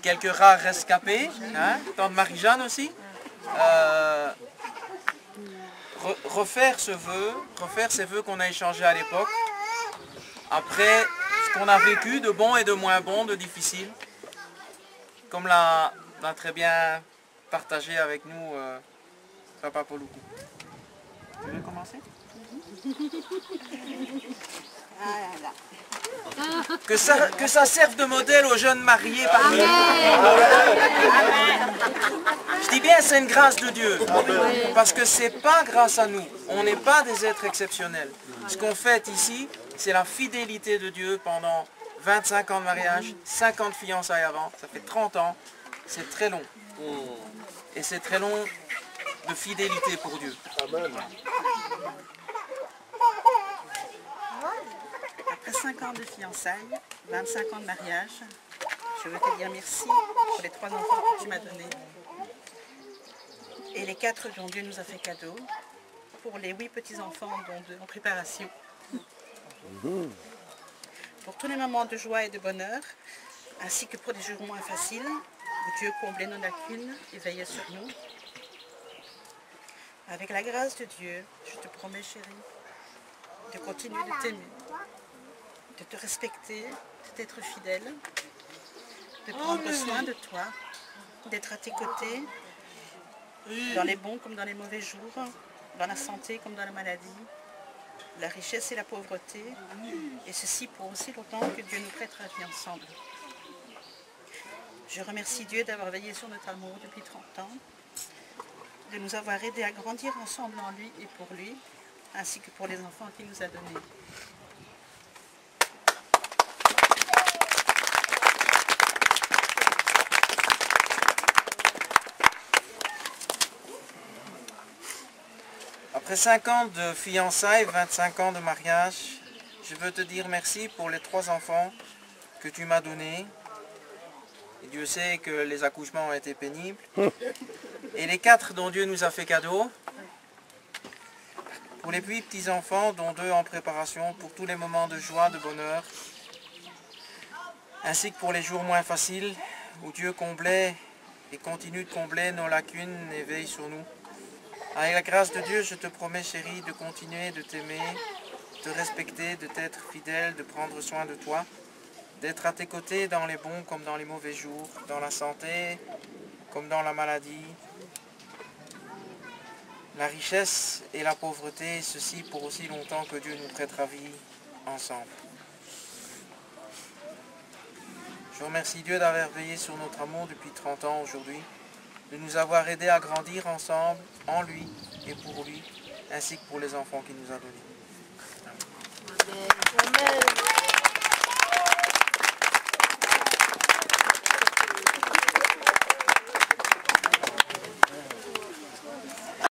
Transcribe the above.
quelques rares rescapés, hein, tant de Marie-Jeanne aussi, refaire ces vœux qu'on a échangés à l'époque, après ce qu'on a vécu de bon et de moins bon, de difficile, comme l'a très bien partagé avec nous Papa Poloukou. Tu veux commencer? Que ça serve de modèle aux jeunes mariés parmi nous. Je dis bien c'est une grâce de Dieu, parce que c'est pas grâce à nous, on n'est pas des êtres exceptionnels. Ce qu'on fait ici, c'est la fidélité de Dieu pendant 25 ans de mariage, 50 fiançailles avant, ça fait 30 ans, c'est très long. Et c'est très long de fidélité pour Dieu. Amen. Après 5 ans de fiançailles, 25 ans de mariage, je veux te dire merci pour les 3 enfants que tu m'as donnés et les 4 dont Dieu nous a fait cadeau, pour les 8 petits-enfants dont 2 en préparation, pour tous les moments de joie et de bonheur, ainsi que pour des jours moins faciles, où Dieu comblait nos lacunes et veillait sur nous. Avec la grâce de Dieu, je te promets, chérie, de continuer de t'aimer, de te respecter, d'être fidèle, de prendre soin de toi, d'être à tes côtés, dans les bons comme dans les mauvais jours, dans la santé comme dans la maladie, la richesse et la pauvreté, et ceci pour aussi longtemps que Dieu nous prêtera la vie ensemble. Je remercie Dieu d'avoir veillé sur notre amour depuis 30 ans, de nous avoir aidés à grandir ensemble en lui et pour lui, ainsi que pour les enfants qu'il nous a donnés. Après 5 ans de fiançailles, 25 ans de mariage, je veux te dire merci pour les 3 enfants que tu m'as donnés. Et Dieu sait que les accouchements ont été pénibles. Et les 4 dont Dieu nous a fait cadeau. Pour les 8 petits-enfants, dont 2 en préparation, pour tous les moments de joie, de bonheur. Ainsi que pour les jours moins faciles, où Dieu comblait et continue de combler nos lacunes et veille sur nous. Avec la grâce de Dieu, je te promets, chérie, de continuer de t'aimer, de te respecter, de t'être fidèle, de prendre soin de toi, d'être à tes côtés dans les bons comme dans les mauvais jours, dans la santé comme dans la maladie, la richesse et la pauvreté, ceci pour aussi longtemps que Dieu nous prêtera vie ensemble. Je remercie Dieu d'avoir veillé sur notre amour depuis 30 ans aujourd'hui, de nous avoir aidés à grandir ensemble, en lui et pour lui, ainsi que pour les enfants qu'il nous a donnés. Amen. Amen.